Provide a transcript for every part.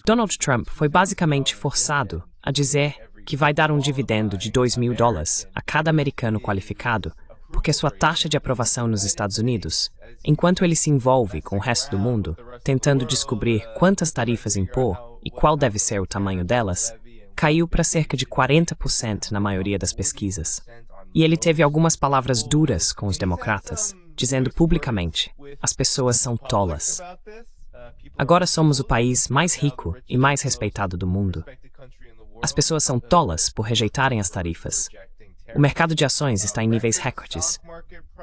Donald Trump foi basicamente forçado a dizer que vai dar um dividendo de $2.000 a cada americano qualificado, porque sua taxa de aprovação nos Estados Unidos, enquanto ele se envolve com o resto do mundo, tentando descobrir quantas tarifas impor e qual deve ser o tamanho delas, caiu para cerca de 40% na maioria das pesquisas. E ele teve algumas palavras duras com os democratas, dizendo publicamente: as pessoas são tolas. Agora somos o país mais rico e mais respeitado do mundo. As pessoas são tolas por rejeitarem as tarifas. O mercado de ações está em níveis recordes.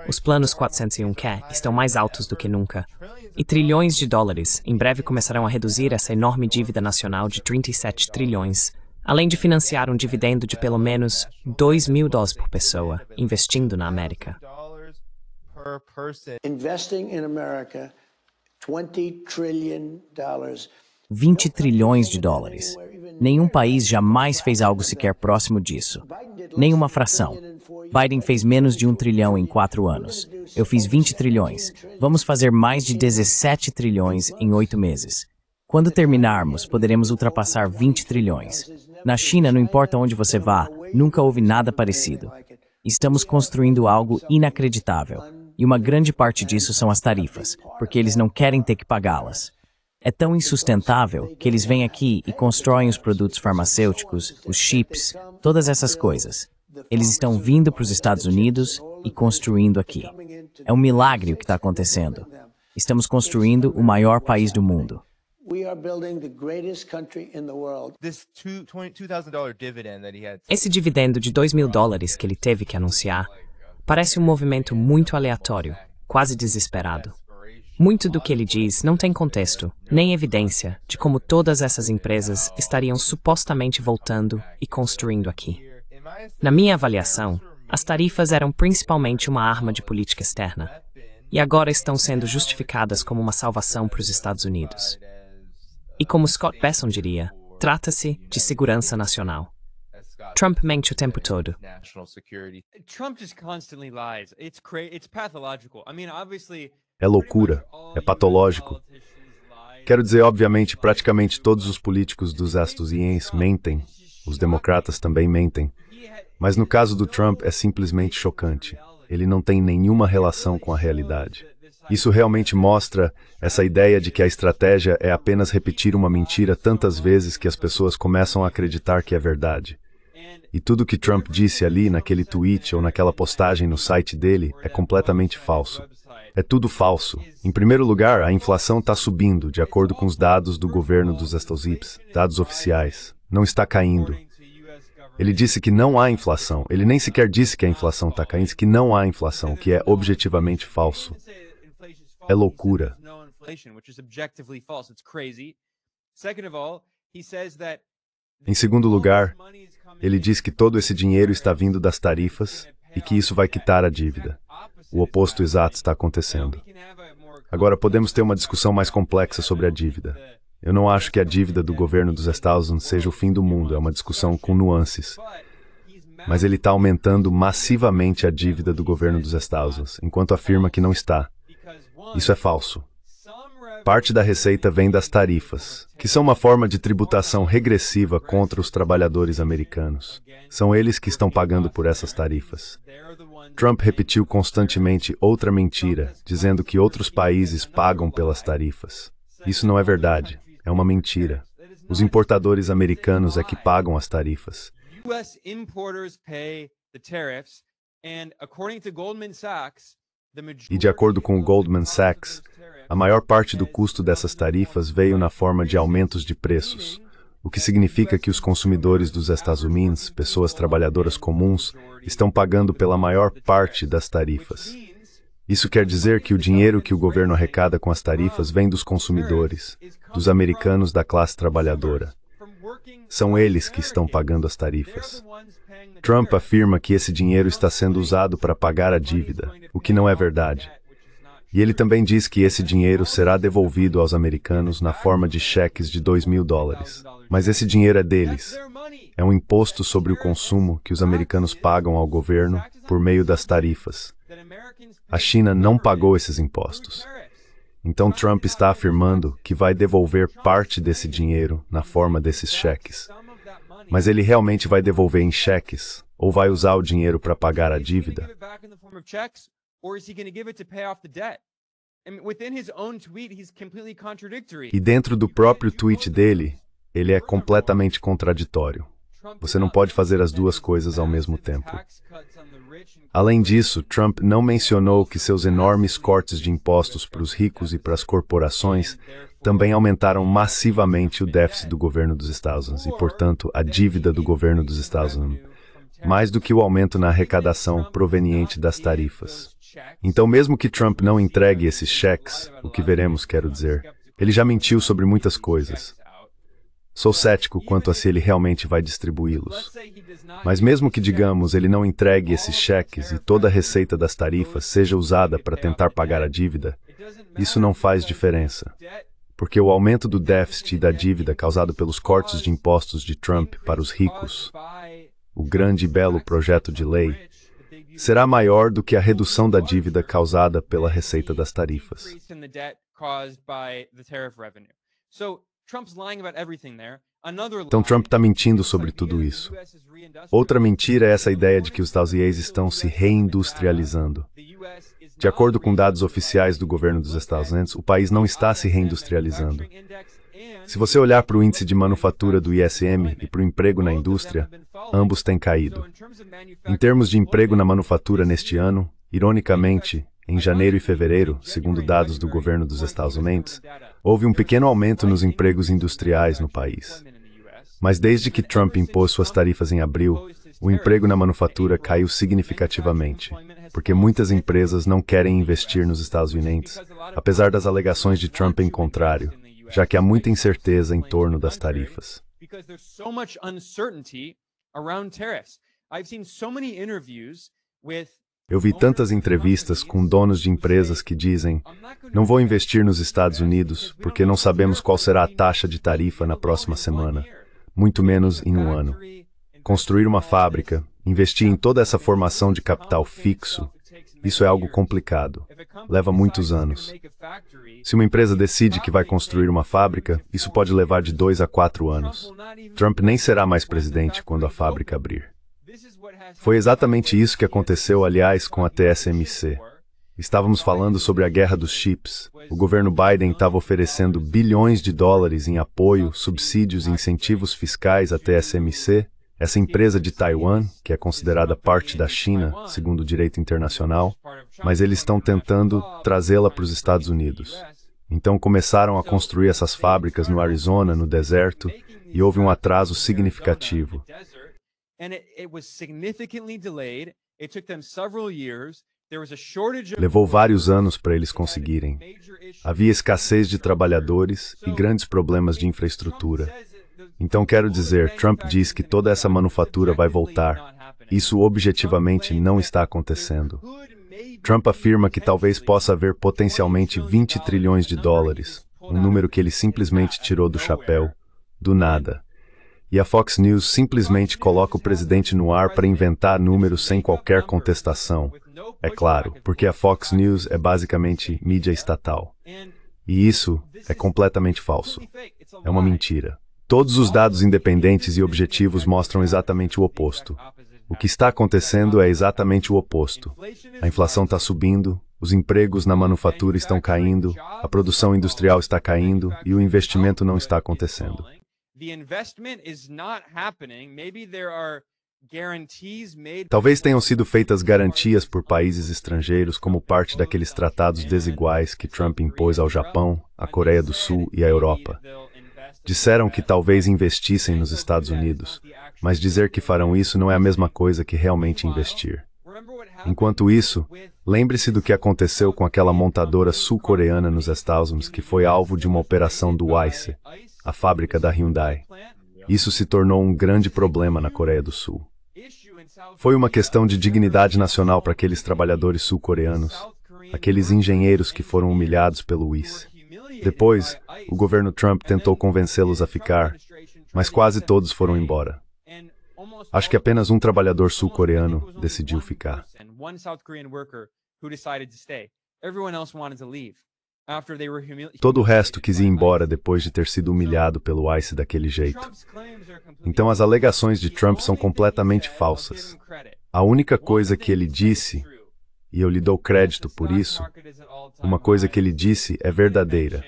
Os planos 401k estão mais altos do que nunca. E trilhões de dólares em breve começarão a reduzir essa enorme dívida nacional de 37 trilhões, além de financiar um dividendo de pelo menos $2.000 por pessoa, investindo na América. Investing in America, $20 trillion. 20 trilhões de dólares. Nenhum país jamais fez algo sequer próximo disso. Nenhuma fração. Biden fez menos de 1 trilhão em 4 anos. Eu fiz 20 trilhões. Vamos fazer mais de 17 trilhões em 8 meses. Quando terminarmos, poderemos ultrapassar 20 trilhões. Na China, não importa onde você vá, nunca houve nada parecido. Estamos construindo algo inacreditável. E uma grande parte disso são as tarifas, porque eles não querem ter que pagá-las. É tão insustentável que eles vêm aqui e constroem os produtos farmacêuticos, os chips, todas essas coisas. Eles estão vindo para os Estados Unidos e construindo aqui. É um milagre o que está acontecendo. Estamos construindo o maior país do mundo. Esse dividendo de $2.000 que ele teve que anunciar parece um movimento muito aleatório, quase desesperado. Muito do que ele diz não tem contexto, nem evidência de como todas essas empresas estariam supostamente voltando e construindo aqui. Na minha avaliação, as tarifas eram principalmente uma arma de política externa, e agora estão sendo justificadas como uma salvação para os Estados Unidos. E como Scott Besson diria, trata-se de segurança nacional. Trump mente o tempo todo. Trump just constantly lies. It's pathological. I mean, obviously, é loucura, é patológico. Quero dizer, obviamente, praticamente todos os políticos dos Estados Unidos mentem, os democratas também mentem, mas no caso do Trump é simplesmente chocante. Ele não tem nenhuma relação com a realidade. Isso realmente mostra essa ideia de que a estratégia é apenas repetir uma mentira tantas vezes que as pessoas começam a acreditar que é verdade. E tudo que Trump disse ali naquele tweet ou naquela postagem no site dele é completamente falso. É tudo falso. Em primeiro lugar, a inflação está subindo, de acordo com os dados do governo dos Estados Unidos, dados oficiais. Não está caindo. Ele disse que não há inflação. Ele nem sequer disse que a inflação está caindo, disse que não há inflação, o que é objetivamente falso. É loucura. Em segundo lugar, ele diz que todo esse dinheiro está vindo das tarifas e que isso vai quitar a dívida. O oposto exato está acontecendo. Agora, podemos ter uma discussão mais complexa sobre a dívida. Eu não acho que a dívida do governo dos Estados Unidos seja o fim do mundo, é uma discussão com nuances. Mas ele está aumentando massivamente a dívida do governo dos Estados Unidos, enquanto afirma que não está. Isso é falso. Parte da receita vem das tarifas, que são uma forma de tributação regressiva contra os trabalhadores americanos. São eles que estão pagando por essas tarifas. Trump repetiu constantemente outra mentira, dizendo que outros países pagam pelas tarifas. Isso não é verdade, é uma mentira. Os importadores americanos é que pagam as tarifas. E de acordo com o Goldman Sachs, a maior parte do custo dessas tarifas veio na forma de aumentos de preços, o que significa que os consumidores dos Estados Unidos, pessoas trabalhadoras comuns, estão pagando pela maior parte das tarifas. Isso quer dizer que o dinheiro que o governo arrecada com as tarifas vem dos consumidores, dos americanos da classe trabalhadora. São eles que estão pagando as tarifas. Trump afirma que esse dinheiro está sendo usado para pagar a dívida, o que não é verdade. E ele também diz que esse dinheiro será devolvido aos americanos na forma de cheques de $2.000. Mas esse dinheiro é deles. É um imposto sobre o consumo que os americanos pagam ao governo por meio das tarifas. A China não pagou esses impostos. Então Trump está afirmando que vai devolver parte desse dinheiro na forma desses cheques. Mas ele realmente vai devolver em cheques? Ou vai usar o dinheiro para pagar a dívida? E dentro do próprio tweet dele, ele é completamente contraditório. Você não pode fazer as duas coisas ao mesmo tempo. Além disso, Trump não mencionou que seus enormes cortes de impostos para os ricos e para as corporações também aumentaram massivamente o déficit do governo dos Estados Unidos e, portanto, a dívida do governo dos Estados Unidos, mais do que o aumento na arrecadação proveniente das tarifas. Então, mesmo que Trump não entregue esses cheques, o que veremos, quero dizer, ele já mentiu sobre muitas coisas. Sou cético quanto a se ele realmente vai distribuí-los. Mas mesmo que, digamos, ele não entregue esses cheques e toda a receita das tarifas seja usada para tentar pagar a dívida, isso não faz diferença. Porque o aumento do déficit e da dívida causado pelos cortes de impostos de Trump para os ricos, o grande e belo projeto de lei, será maior do que a redução da dívida causada pela receita das tarifas. Então Trump está mentindo sobre tudo isso. Outra mentira é essa ideia de que os Estados Unidos estão se reindustrializando. De acordo com dados oficiais do governo dos Estados Unidos, o país não está se reindustrializando. Se você olhar para o índice de manufatura do ISM e para o emprego na indústria, ambos têm caído. Em termos de emprego na manufatura neste ano, ironicamente, em janeiro e fevereiro, segundo dados do governo dos Estados Unidos, houve um pequeno aumento nos empregos industriais no país. Mas desde que Trump impôs suas tarifas em abril, o emprego na manufatura caiu significativamente, porque muitas empresas não querem investir nos Estados Unidos, apesar das alegações de Trump em contrário, já que há muita incerteza em torno das tarifas. Eu vi tantas entrevistas com donos de empresas que dizem: não vou investir nos Estados Unidos porque não sabemos qual será a taxa de tarifa na próxima semana, muito menos em um ano. Construir uma fábrica, investir em toda essa formação de capital fixo, isso é algo complicado. Leva muitos anos. Se uma empresa decide que vai construir uma fábrica, isso pode levar de 2 a 4 anos. Trump nem será mais presidente quando a fábrica abrir. Foi exatamente isso que aconteceu, aliás, com a TSMC. Estávamos falando sobre a guerra dos chips. O governo Biden estava oferecendo bilhões de dólares em apoio, subsídios e incentivos fiscais à TSMC, essa empresa de Taiwan, que é considerada parte da China, segundo o direito internacional, mas eles estão tentando trazê-la para os Estados Unidos. Então começaram a construir essas fábricas no Arizona, no deserto, e houve um atraso significativo. Levou vários anos para eles conseguirem. Havia escassez de trabalhadores e grandes problemas de infraestrutura. Então quero dizer, Trump diz que toda essa manufatura vai voltar. Isso objetivamente não está acontecendo. Trump afirma que talvez possa haver potencialmente 20 trilhões de dólares, um número que ele simplesmente tirou do chapéu, do nada. E a Fox News simplesmente coloca o presidente no ar para inventar números sem qualquer contestação. É claro, porque a Fox News é basicamente mídia estatal. E isso é completamente falso. É uma mentira. Todos os dados independentes e objetivos mostram exatamente o oposto. O que está acontecendo é exatamente o oposto. A inflação está subindo, os empregos na manufatura estão caindo, a produção industrial está caindo e o investimento não está acontecendo. Talvez tenham sido feitas garantias por países estrangeiros como parte daqueles tratados desiguais que Trump impôs ao Japão, à Coreia do Sul e à Europa. Disseram que talvez investissem nos Estados Unidos, mas dizer que farão isso não é a mesma coisa que realmente investir. Enquanto isso, lembre-se do que aconteceu com aquela montadora sul-coreana nos Estados Unidos que foi alvo de uma operação do ICE, a fábrica da Hyundai. Isso se tornou um grande problema na Coreia do Sul. Foi uma questão de dignidade nacional para aqueles trabalhadores sul-coreanos, aqueles engenheiros que foram humilhados pelo ICE. Depois, o governo Trump tentou convencê-los a ficar, mas quase todos foram embora. Acho que apenas um trabalhador sul-coreano decidiu ficar. Todo o resto quis ir embora depois de ter sido humilhado pelo ICE daquele jeito. Então as alegações de Trump são completamente falsas. A única coisa que ele disse, e eu lhe dou crédito por isso, uma coisa que ele disse é verdadeira.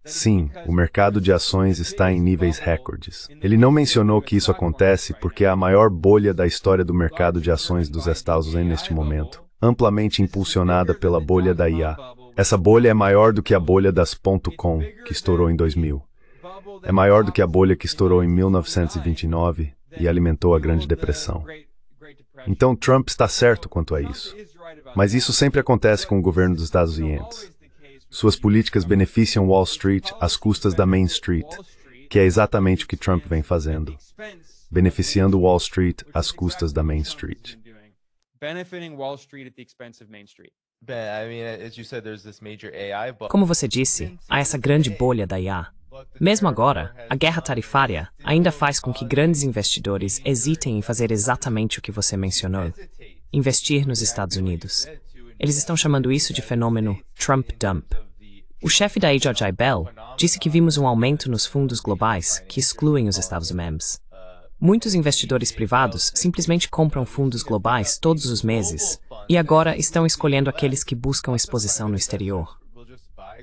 Sim, o mercado de ações está em níveis recordes. Ele não mencionou que isso acontece porque é a maior bolha da história do mercado de ações dos Estados Unidos neste momento, amplamente impulsionada pela bolha da IA. Essa bolha é maior do que a bolha das .com, que estourou em 2000. É maior do que a bolha que estourou em 1929 e alimentou a Grande Depressão. Então Trump está certo quanto a isso. Mas isso sempre acontece com o governo dos Estados Unidos. Suas políticas beneficiam Wall Street às custas da Main Street, que é exatamente o que Trump vem fazendo, beneficiando Wall Street às custas da Main Street. Como você disse, há essa grande bolha da IA. Mesmo agora, a guerra tarifária ainda faz com que grandes investidores hesitem em fazer exatamente o que você mencionou, investir nos Estados Unidos. Eles estão chamando isso de fenômeno Trump Dump. O chefe da AJJ Bell disse que vimos um aumento nos fundos globais que excluem os Estados Membros. Muitos investidores privados simplesmente compram fundos globais todos os meses e agora estão escolhendo aqueles que buscam exposição no exterior.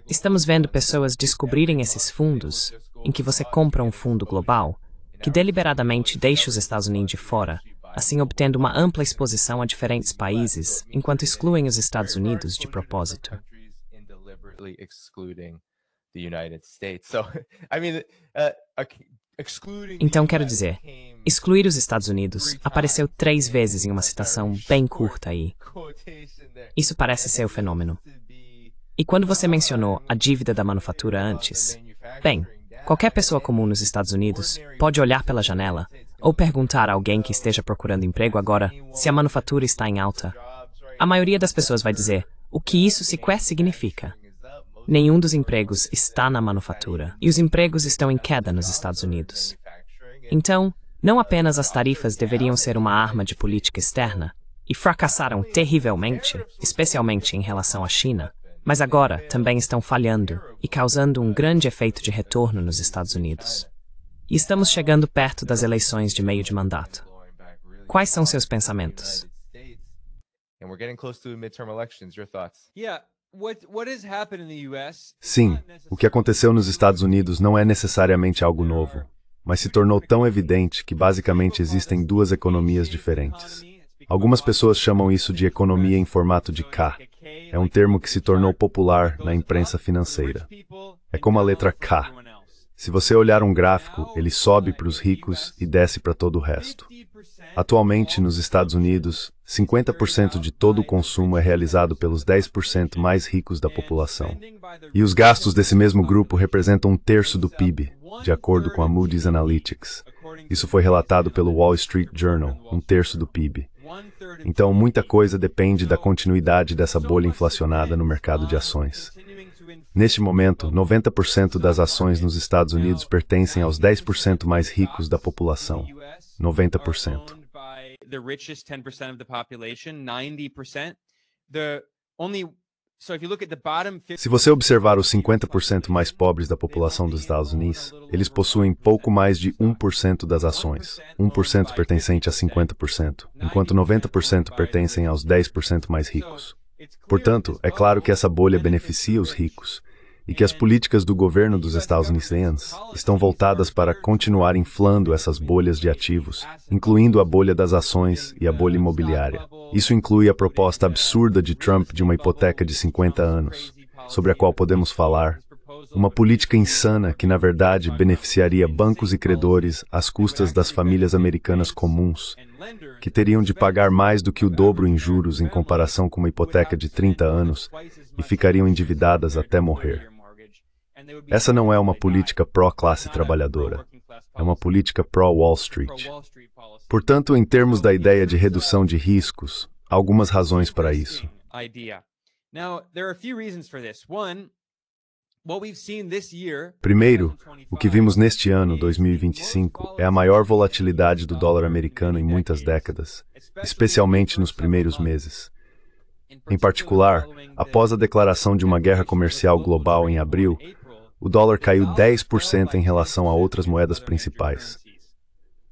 Estamos vendo pessoas descobrirem esses fundos em que você compra um fundo global que deliberadamente deixa os Estados Unidos de fora, assim obtendo uma ampla exposição a diferentes países, enquanto excluem os Estados Unidos de propósito. Então, quero dizer, excluir os Estados Unidos apareceu 3 vezes em uma citação bem curta aí. Isso parece ser o fenômeno. E quando você mencionou a dívida da manufatura antes, bem, qualquer pessoa comum nos Estados Unidos pode olhar pela janela ou perguntar a alguém que esteja procurando emprego agora se a manufatura está em alta. A maioria das pessoas vai dizer o que isso sequer significa. Nenhum dos empregos está na manufatura, e os empregos estão em queda nos Estados Unidos. Então, não apenas as tarifas deveriam ser uma arma de política externa, e fracassaram terrivelmente, especialmente em relação à China, mas agora também estão falhando e causando um grande efeito de retorno nos Estados Unidos. E estamos chegando perto das eleições de meio de mandato. Quais são seus pensamentos? Sim, o que aconteceu nos Estados Unidos não é necessariamente algo novo, mas se tornou tão evidente que basicamente existem 2 economias diferentes. Algumas pessoas chamam isso de economia em formato de K. É um termo que se tornou popular na imprensa financeira. É como a letra K. Se você olhar um gráfico, ele sobe para os ricos e desce para todo o resto. Atualmente, nos Estados Unidos, 50% de todo o consumo é realizado pelos 10% mais ricos da população. E os gastos desse mesmo grupo representam 1/3 do PIB, de acordo com a Moody's Analytics. Isso foi relatado pelo Wall Street Journal, 1/3 do PIB. Então, muita coisa depende da continuidade dessa bolha inflacionada no mercado de ações. Neste momento, 90% das ações nos Estados Unidos pertencem aos 10% mais ricos da população. 90%. Se você observar os 50% mais pobres da população dos Estados Unidos, eles possuem pouco mais de 1% das ações, 1% pertencente a 50%, enquanto 90% pertencem aos 10% mais ricos. Portanto, é claro que essa bolha beneficia os ricos, e que as políticas do governo dos Estados Unidos estão voltadas para continuar inflando essas bolhas de ativos, incluindo a bolha das ações e a bolha imobiliária. Isso inclui a proposta absurda de Trump de uma hipoteca de 50 anos, sobre a qual podemos falar, uma política insana que, na verdade, beneficiaria bancos e credores às custas das famílias americanas comuns, que teriam de pagar mais do que o dobro em juros em comparação com uma hipoteca de 30 anos e ficariam endividadas até morrer. Essa não é uma política pró-classe trabalhadora. É uma política pró-Wall Street. Portanto, em termos da ideia de redução de riscos, há algumas razões para isso. Primeiro, o que vimos neste ano, 2025, é a maior volatilidade do dólar americano em muitas décadas, especialmente nos primeiros meses. Em particular, após a declaração de uma guerra comercial global em abril, o dólar caiu 10% em relação a outras moedas principais.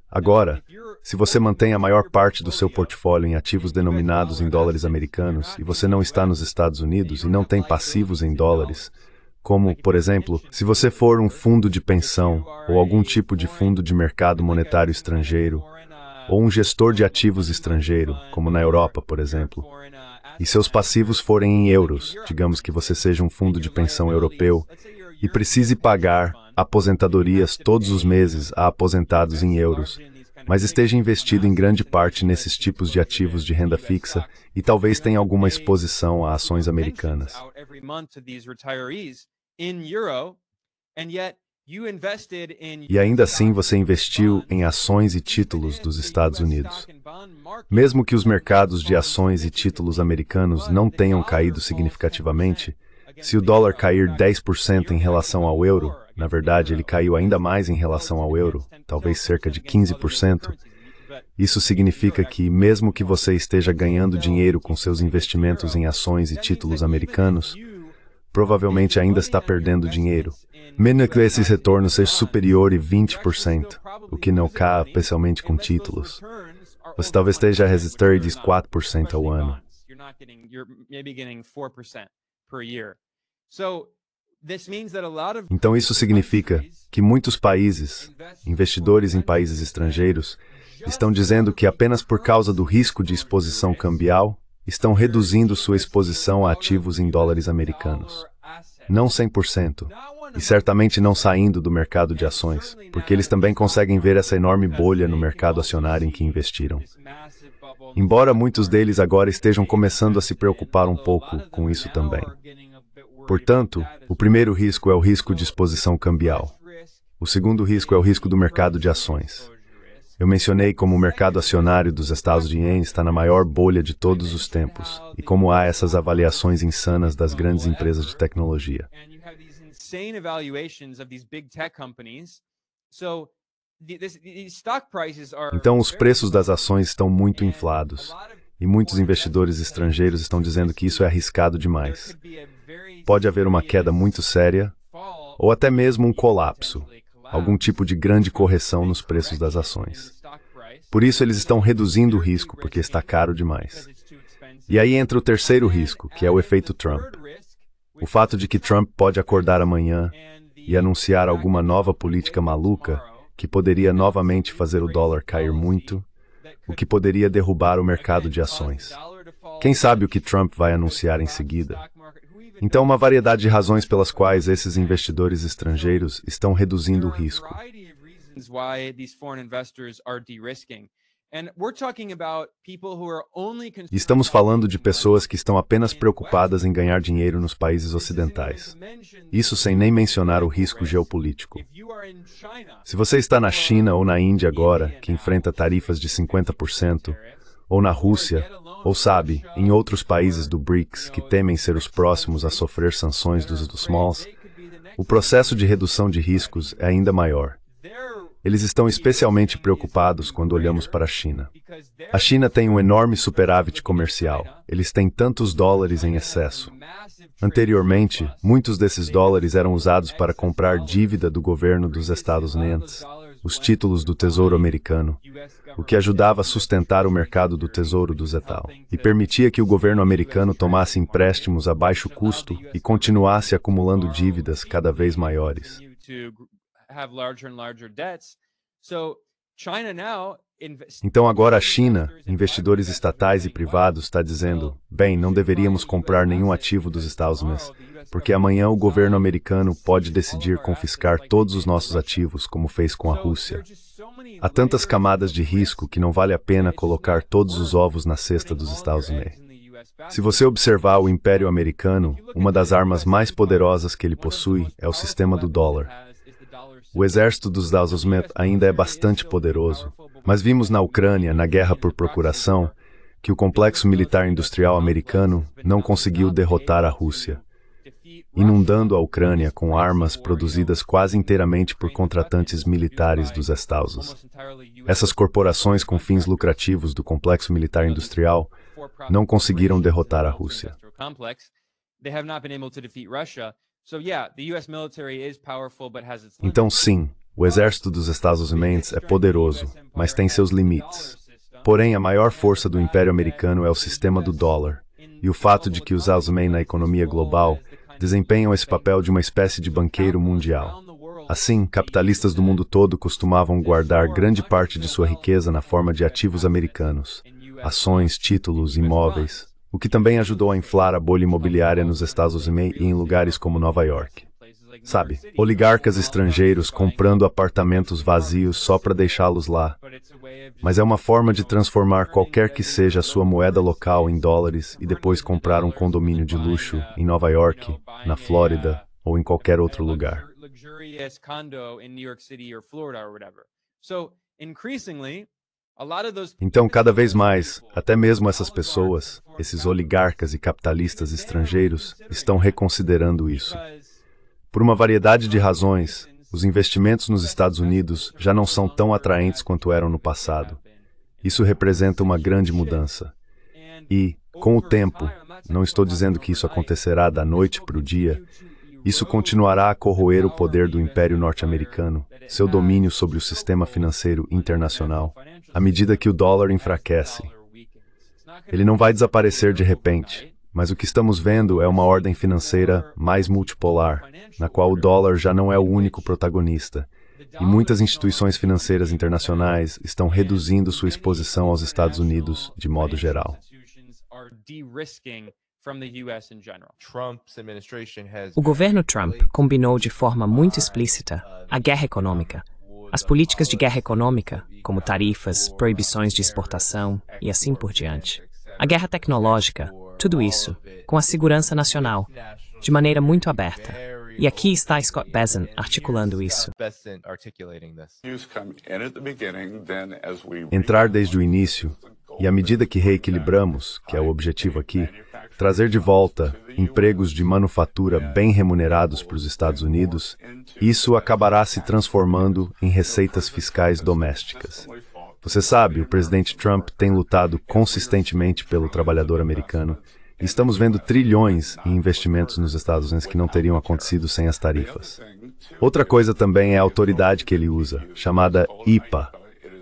Agora, se você mantém a maior parte do seu portfólio em ativos denominados em dólares americanos e você não está nos Estados Unidos e não tem passivos em dólares, como, por exemplo, se você for um fundo de pensão ou algum tipo de fundo de mercado monetário estrangeiro, ou um gestor de ativos estrangeiro, como na Europa, por exemplo, e seus passivos forem em euros, digamos que você seja um fundo de pensão europeu, e precise pagar aposentadorias todos os meses a aposentados em euros, mas esteja investido em grande parte nesses tipos de ativos de renda fixa e talvez tenha alguma exposição a ações americanas. E ainda assim você investiu em ações e títulos dos Estados Unidos. Mesmo que os mercados de ações e títulos americanos não tenham caído significativamente, se o dólar cair 10% em relação ao euro, na verdade ele caiu ainda mais em relação ao euro, talvez cerca de 15%, isso significa que, mesmo que você esteja ganhando dinheiro com seus investimentos em ações e títulos americanos, provavelmente ainda está perdendo dinheiro, mesmo que esses retornos sejam superiores a 20%, o que não cai, especialmente com títulos. Você talvez esteja a resistir de 4% ao ano. Então isso significa que muitos países, investidores em países estrangeiros, estão dizendo que apenas por causa do risco de exposição cambial, estão reduzindo sua exposição a ativos em dólares americanos. Não 100%, e certamente não saindo do mercado de ações, porque eles também conseguem ver essa enorme bolha no mercado acionário em que investiram. Embora muitos deles agora estejam começando a se preocupar um pouco com isso também. Portanto, o primeiro risco é o risco de exposição cambial. O segundo risco é o risco do mercado de ações. Eu mencionei como o mercado acionário dos Estados Unidos está na maior bolha de todos os tempos, e como há essas avaliações insanas das grandes empresas de tecnologia. Então, os preços das ações estão muito inflados, e muitos investidores estrangeiros estão dizendo que isso é arriscado demais. Pode haver uma queda muito séria, ou até mesmo um colapso, algum tipo de grande correção nos preços das ações. Por isso, eles estão reduzindo o risco, porque está caro demais. E aí entra o terceiro risco, que é o efeito Trump. O fato de que Trump pode acordar amanhã e anunciar alguma nova política maluca que poderia novamente fazer o dólar cair muito, o que poderia derrubar o mercado de ações. Quem sabe o que Trump vai anunciar em seguida? Então, uma variedade de razões pelas quais esses investidores estrangeiros estão reduzindo o risco. Estamos falando de pessoas que estão apenas preocupadas em ganhar dinheiro nos países ocidentais. Isso sem nem mencionar o risco geopolítico. Se você está na China ou na Índia agora, que enfrenta tarifas de 50%, ou na Rússia, ou sabe, em outros países do BRICS que temem ser os próximos a sofrer sanções dos smalls, o processo de redução de riscos é ainda maior. Eles estão especialmente preocupados quando olhamos para a China. A China tem um enorme superávit comercial. Eles têm tantos dólares em excesso. Anteriormente, muitos desses dólares eram usados para comprar dívida do governo dos Estados Unidos, os títulos do Tesouro Americano, o que ajudava a sustentar o mercado do Tesouro do Zetal, e permitia que o governo americano tomasse empréstimos a baixo custo e continuasse acumulando dívidas cada vez maiores. Então agora a China, investidores estatais e privados, está dizendo, bem, não deveríamos comprar nenhum ativo dos Estados Unidos, porque amanhã o governo americano pode decidir confiscar todos os nossos ativos, como fez com a Rússia. Há tantas camadas de risco que não vale a pena colocar todos os ovos na cesta dos Estados Unidos. Se você observar o Império Americano, uma das armas mais poderosas que ele possui é o sistema do dólar. O exército dos Estados Unidos ainda é bastante poderoso, mas vimos na Ucrânia, na guerra por procuração, que o complexo militar industrial americano não conseguiu derrotar a Rússia, inundando a Ucrânia com armas produzidas quase inteiramente por contratantes militares dos Estados Unidos. Essas corporações com fins lucrativos do complexo militar industrial não conseguiram derrotar a Rússia. Então, sim, o exército dos Estados Unidos é poderoso, mas tem seus limites. Porém, a maior força do Império Americano é o sistema do dólar, e o fato de que os Estados Unidos na economia global desempenham esse papel de uma espécie de banqueiro mundial. Assim, capitalistas do mundo todo costumavam guardar grande parte de sua riqueza na forma de ativos americanos, ações, títulos, imóveis, o que também ajudou a inflar a bolha imobiliária nos Estados Unidos e em lugares como Nova York. Sabe, oligarcas estrangeiros comprando apartamentos vazios só para deixá-los lá. Mas é uma forma de transformar qualquer que seja a sua moeda local em dólares e depois comprar um condomínio de luxo em Nova York, na Flórida ou em qualquer outro lugar. Então, cada vez mais, até mesmo essas pessoas, esses oligarcas e capitalistas estrangeiros, estão reconsiderando isso. Por uma variedade de razões, os investimentos nos Estados Unidos já não são tão atraentes quanto eram no passado. Isso representa uma grande mudança. E, com o tempo, não estou dizendo que isso acontecerá da noite para o dia, isso continuará a corroer o poder do Império Norte-Americano, seu domínio sobre o sistema financeiro internacional, à medida que o dólar enfraquece. Ele não vai desaparecer de repente, mas o que estamos vendo é uma ordem financeira mais multipolar, na qual o dólar já não é o único protagonista, e muitas instituições financeiras internacionais estão reduzindo sua exposição aos Estados Unidos de modo geral. O governo Trump combinou de forma muito explícita a guerra econômica, as políticas de guerra econômica, como tarifas, proibições de exportação e assim por diante. A guerra tecnológica, tudo isso, com a segurança nacional, de maneira muito aberta. E aqui está Scott Bessent articulando isso. Entrar desde o início, e à medida que reequilibramos, que é o objetivo aqui, trazer de volta empregos de manufatura bem remunerados para os Estados Unidos, isso acabará se transformando em receitas fiscais domésticas. Você sabe, o presidente Trump tem lutado consistentemente pelo trabalhador americano, e estamos vendo trilhões em investimentos nos Estados Unidos que não teriam acontecido sem as tarifas. Outra coisa também é a autoridade que ele usa, chamada IPA.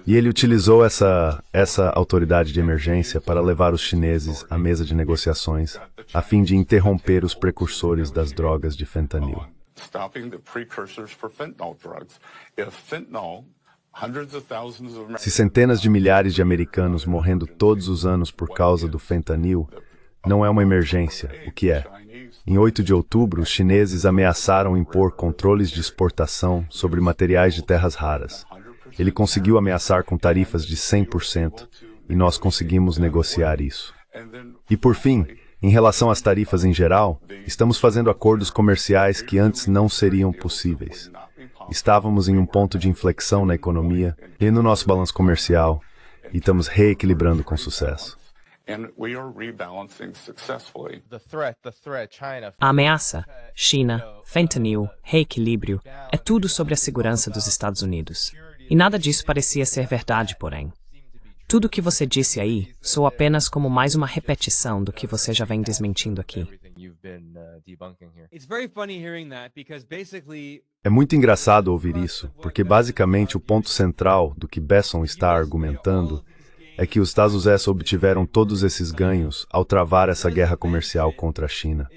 E ele utilizou essa autoridade de emergência para levar os chineses à mesa de negociações, a fim de interromper os precursores das drogas de fentanil. Se centenas de milhares de americanos morrendo todos os anos por causa do fentanil, não é uma emergência, o que é? Em 8 de outubro, os chineses ameaçaram impor controles de exportação sobre materiais de terras raras. Ele conseguiu ameaçar com tarifas de 100%, e nós conseguimos negociar isso. E por fim, em relação às tarifas em geral, estamos fazendo acordos comerciais que antes não seriam possíveis. Estávamos em um ponto de inflexão na economia e no nosso balanço comercial, e estamos reequilibrando com sucesso. A ameaça, China, fentanil, reequilíbrio, é tudo sobre a segurança dos Estados Unidos. E nada disso parecia ser verdade, porém. Tudo o que você disse aí soa apenas como mais uma repetição do que você já vem desmentindo aqui. É muito engraçado ouvir isso, porque basicamente o ponto central do que Bessent está argumentando é que os Estados Unidos obtiveram todos esses ganhos ao travar essa guerra comercial contra a China.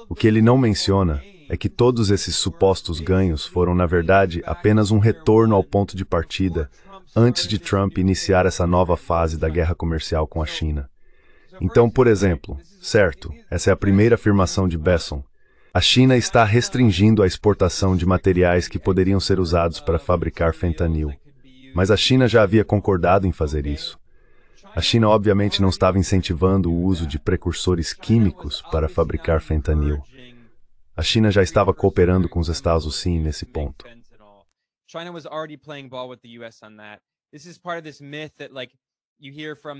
O que ele não menciona é que todos esses supostos ganhos foram, na verdade, apenas um retorno ao ponto de partida antes de Trump iniciar essa nova fase da guerra comercial com a China. Então, por exemplo, certo, essa é a primeira afirmação de Bessent, a China está restringindo a exportação de materiais que poderiam ser usados para fabricar fentanil. Mas a China já havia concordado em fazer isso. A China obviamente não estava incentivando o uso de precursores químicos para fabricar fentanil. A China já estava cooperando com os Estados Unidos nesse ponto.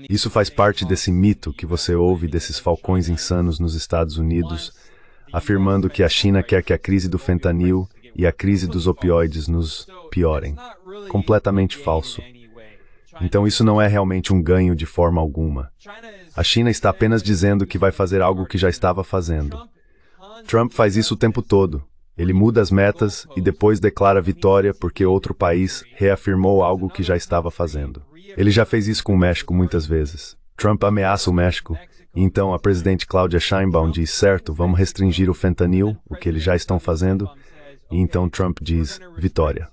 Isso faz parte desse mito que você ouve desses falcões insanos nos Estados Unidos, afirmando que a China quer que a crise do fentanil e a crise dos opioides nos piorem. Completamente falso. Então isso não é realmente um ganho de forma alguma. A China está apenas dizendo que vai fazer algo que já estava fazendo. Trump faz isso o tempo todo. Ele muda as metas e depois declara vitória porque outro país reafirmou algo que já estava fazendo. Ele já fez isso com o México muitas vezes. Trump ameaça o México, e então a presidente Claudia Sheinbaum diz, certo, vamos restringir o fentanil, o que eles já estão fazendo, e então Trump diz, vitória.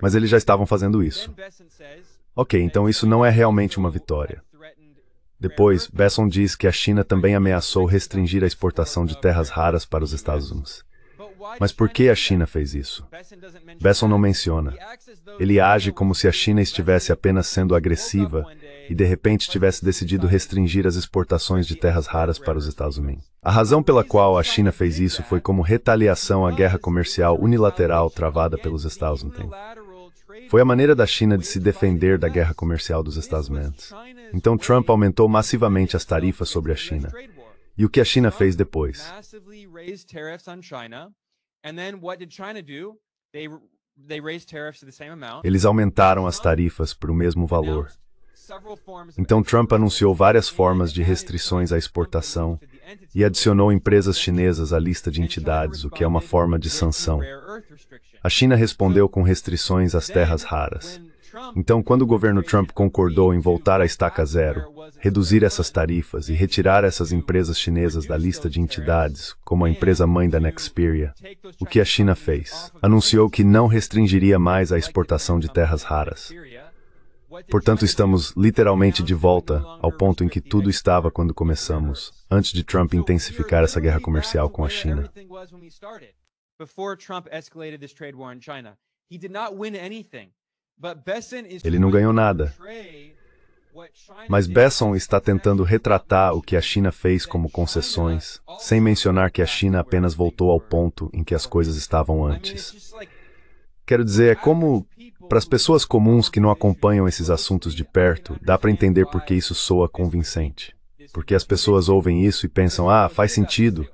Mas eles já estavam fazendo isso. Ok, então isso não é realmente uma vitória. Depois, Besson diz que a China também ameaçou restringir a exportação de terras raras para os Estados Unidos. Mas por que a China fez isso? Besson não menciona. Ele age como se a China estivesse apenas sendo agressiva e de repente tivesse decidido restringir as exportações de terras raras para os Estados Unidos. A razão pela qual a China fez isso foi como retaliação à guerra comercial unilateral travada pelos Estados Unidos. Foi a maneira da China de se defender da guerra comercial dos Estados Unidos. Então Trump aumentou massivamente as tarifas sobre a China. E o que a China fez depois? Eles aumentaram as tarifas para o mesmo valor. Então Trump anunciou várias formas de restrições à exportação e adicionou empresas chinesas à lista de entidades, o que é uma forma de sanção. A China respondeu com restrições às terras raras. Então, quando o governo Trump concordou em voltar à estaca zero, reduzir essas tarifas e retirar essas empresas chinesas da lista de entidades, como a empresa mãe da Nexperia, o que a China fez? Anunciou que não restringiria mais a exportação de terras raras. Portanto, estamos literalmente de volta ao ponto em que tudo estava quando começamos, antes de Trump intensificar essa guerra comercial com a China. Ele não ganhou nada. Mas Besson está tentando retratar o que a China fez como concessões, sem mencionar que a China apenas voltou ao ponto em que as coisas estavam antes. Quero dizer, é como, para as pessoas comuns que não acompanham esses assuntos de perto, dá para entender por que isso soa convincente. Porque as pessoas ouvem isso e pensam, faz sentido,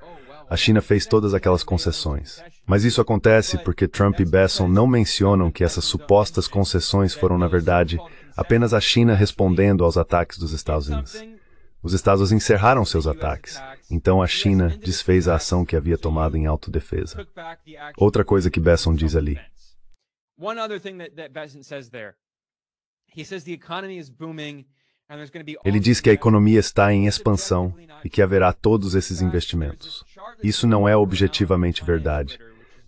a China fez todas aquelas concessões. Mas isso acontece porque Trump e Besson não mencionam que essas supostas concessões foram, na verdade, apenas a China respondendo aos ataques dos Estados Unidos. Os Estados Unidos encerraram seus ataques, então a China desfez a ação que havia tomado em autodefesa. Outra coisa que Besson diz ali. Ele diz que a economia está em expansão e que haverá todos esses investimentos. Isso não é objetivamente verdade.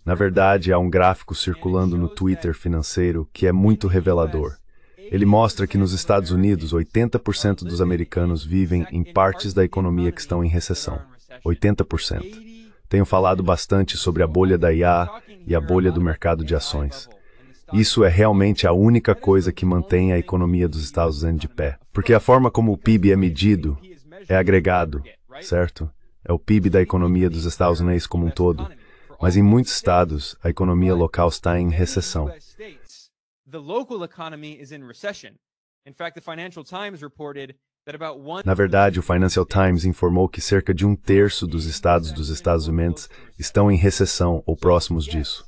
Na verdade, há um gráfico circulando no Twitter financeiro que é muito revelador. Ele mostra que nos Estados Unidos, 80% dos americanos vivem em partes da economia que estão em recessão. 80%. Tenho falado bastante sobre a bolha da IA e a bolha do mercado de ações. Isso é realmente a única coisa que mantém a economia dos Estados Unidos de pé. Porque a forma como o PIB é medido é agregado, certo? É o PIB da economia dos Estados Unidos como um todo. Mas em muitos estados, a economia local está em recessão. Na verdade, o Financial Times informou que cerca de 1/3 dos estados dos Estados Unidos estão em recessão ou próximos disso.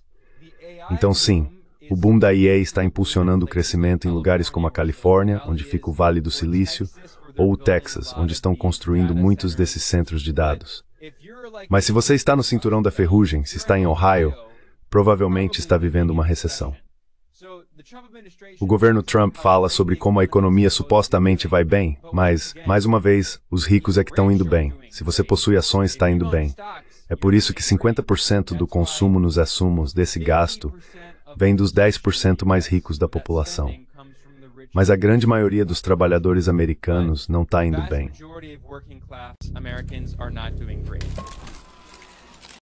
Então, sim, o boom da IA está impulsionando o crescimento em lugares como a Califórnia, onde fica o Vale do Silício, ou o Texas, onde estão construindo muitos desses centros de dados. Mas se você está no cinturão da ferrugem, se está em Ohio, provavelmente está vivendo uma recessão. O governo Trump fala sobre como a economia supostamente vai bem, mas, mais uma vez, os ricos é que estão indo bem. Se você possui ações, está indo bem. É por isso que 50% do consumo nos assumos desse gasto vem dos 10% mais ricos da população. Mas a grande maioria dos trabalhadores americanos não está indo bem.